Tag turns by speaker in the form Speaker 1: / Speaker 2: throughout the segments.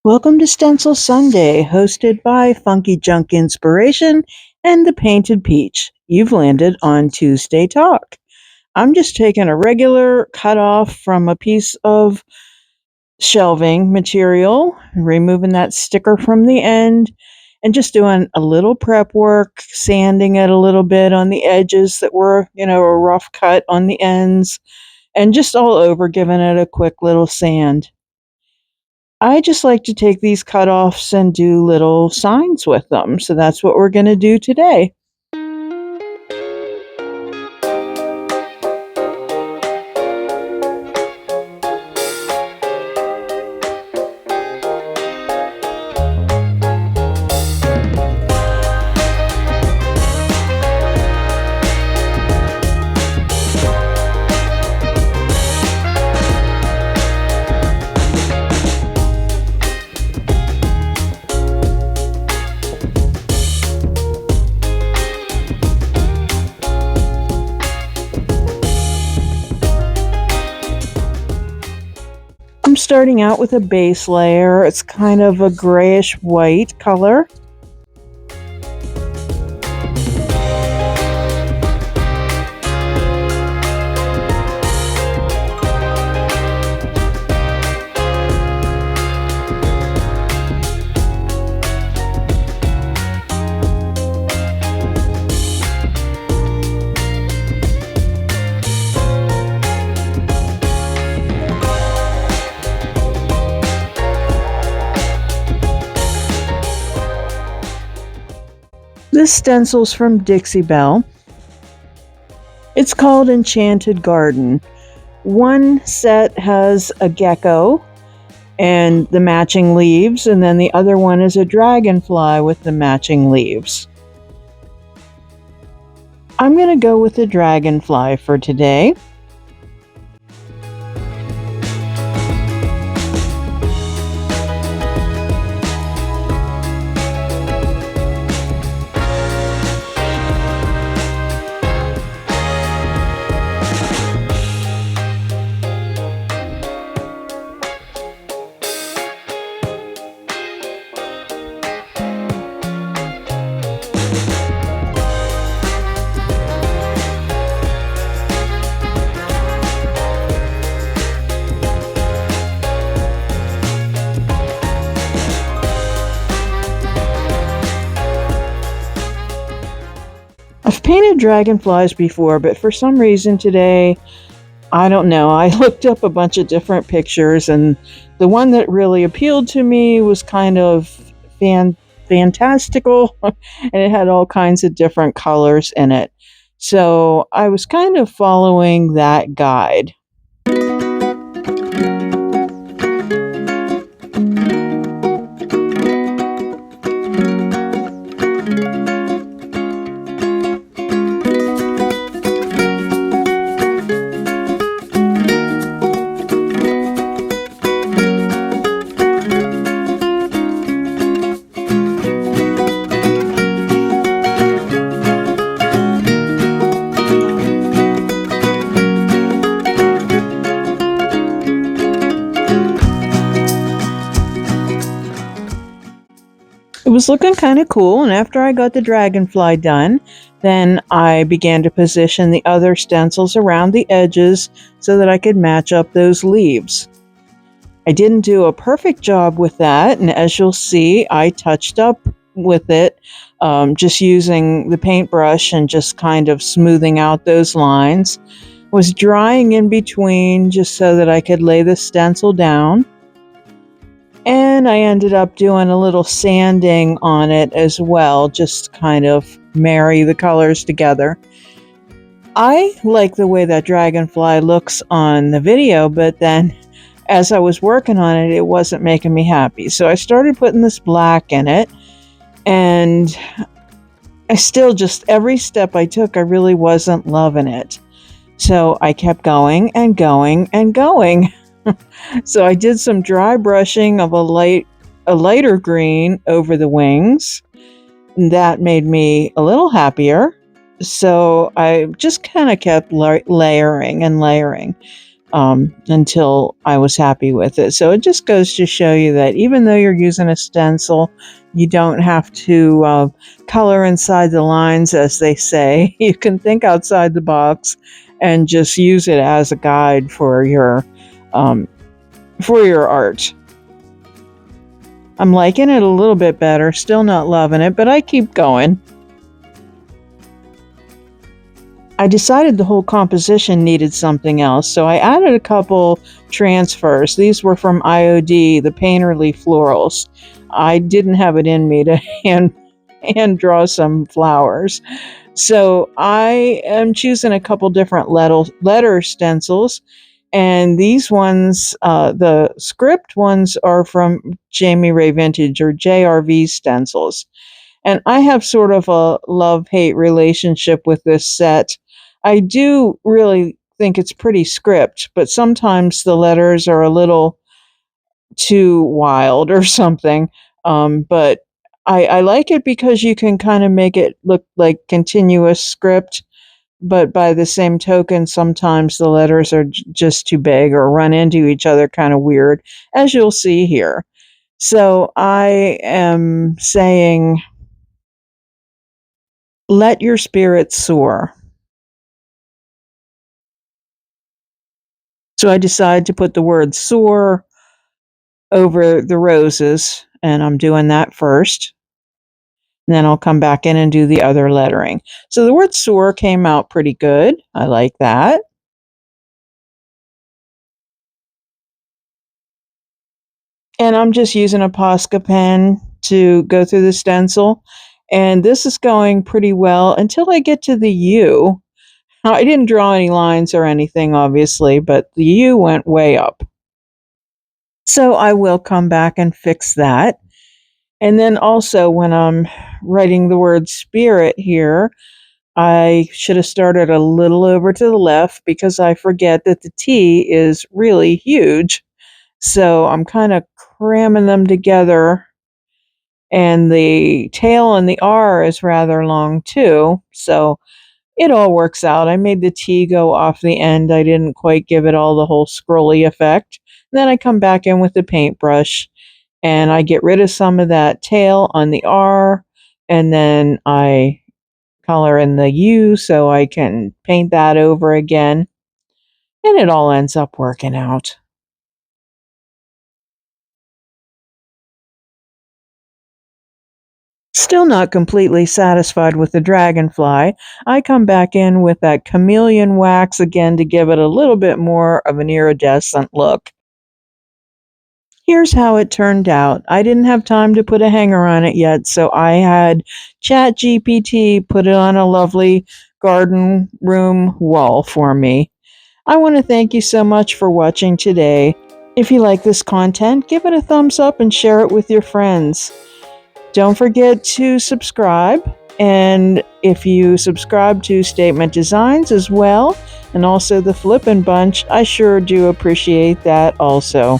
Speaker 1: Welcome to Stencil Sunday, hosted by Funky Junk Inspiration and the Painted Peach. You've landed on Tuesday Talk. I'm just taking a regular cut off from a piece of shelving material, removing that sticker from the end, and just doing a little prep work, sanding it a little bit on the edges that were, a rough cut on the ends, and just all over giving it a quick little sand. I just like to take these cutoffs and do little signs with them. So that's what we're going to do today. I'm starting out with a base layer. It's kind of a grayish white color. This stencil's from Dixie Belle. It's called Enchanted Garden. One set has a gecko and the matching leaves, and then the other one is a dragonfly with the matching leaves. I'm going to go with the dragonfly for today. I've painted dragonflies before, but for some reason today, I don't know, I looked up a bunch of different pictures, and the one that really appealed to me was kind of fantastical, and it had all kinds of different colors in it. So I was kind of following that guide. It was looking kind of cool, and after I got the dragonfly done, then I began to position the other stencils around the edges so that I could match up those leaves. I didn't do a perfect job with that, and as you'll see, I touched up with it, just using the paintbrush and just kind of smoothing out those lines. Was drying in between just so that I could lay the stencil down. And I ended up doing a little sanding on it as well, just kind of marry the colors together. I like the way that dragonfly looks on the video, but then as I was working on it, it wasn't making me happy. So I started putting this black in it, and I still just, every step I took, I really wasn't loving it. So I kept going and going and going. So I did some dry brushing of a lighter green over the wings. That made me a little happier. So I just kind of kept layering and layering. until I was happy with it. So it just goes to show you that even though you're using a stencil, you don't have to color inside the lines, as they say. You can think outside the box and just use it as a guide for your art. I'm liking it a little bit better, still not loving it, but I keep going. I decided the whole composition needed something else, so I added a couple transfers. These were from IOD, the Painterly Florals. I didn't have it in me to hand draw some flowers. So I am choosing a couple different letter stencils, and these ones, the script ones, are from Jamie Ray Vintage, or JRV stencils. And I have sort of a love-hate relationship with this set. I do really think it's pretty script, but sometimes the letters are a little too wild or something. But I like it because you can kind of make it look like continuous script, but by the same token, sometimes the letters are just too big or run into each other kind of weird, as you'll see here. So I am saying, let your spirit soar. So I decided to put the word soar over the roses, and I'm doing that first. And then I'll come back in and do the other lettering. So the word soar came out pretty good. I like that. And I'm just using a Posca pen to go through the stencil. And this is going pretty well until I get to the U. Now, I didn't draw any lines or anything, obviously, but the U went way up. So I will come back and fix that. And then also, when I'm writing the word spirit here, I should have started a little over to the left because I forget that the T is really huge. So I'm kind of cramming them together. And the tail and the R is rather long too. So it all works out. I made the T go off the end. I didn't quite give it all the whole scrolly effect. Then I come back in with the paintbrush and I get rid of some of that tail on the R, and then I color in the U so I can paint that over again, and it all ends up working out. Still not completely satisfied with the dragonfly, I come back in with that chameleon wax again to give it a little bit more of an iridescent look. Here's how it turned out. I didn't have time to put a hanger on it yet, so I had ChatGPT put it on a lovely garden room wall for me. I want to thank you so much for watching today. If you like this content, give it a thumbs up and share it with your friends. Don't forget to subscribe, and if you subscribe to Statement Designs as well, and also the Flippin' Bunch, I sure do appreciate that also.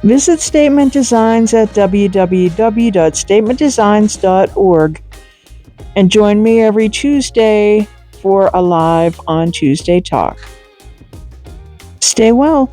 Speaker 1: Visit Statement Designs at www.statementdesigns.org and join me every Tuesday for a live on Tuesday Talk. Stay well.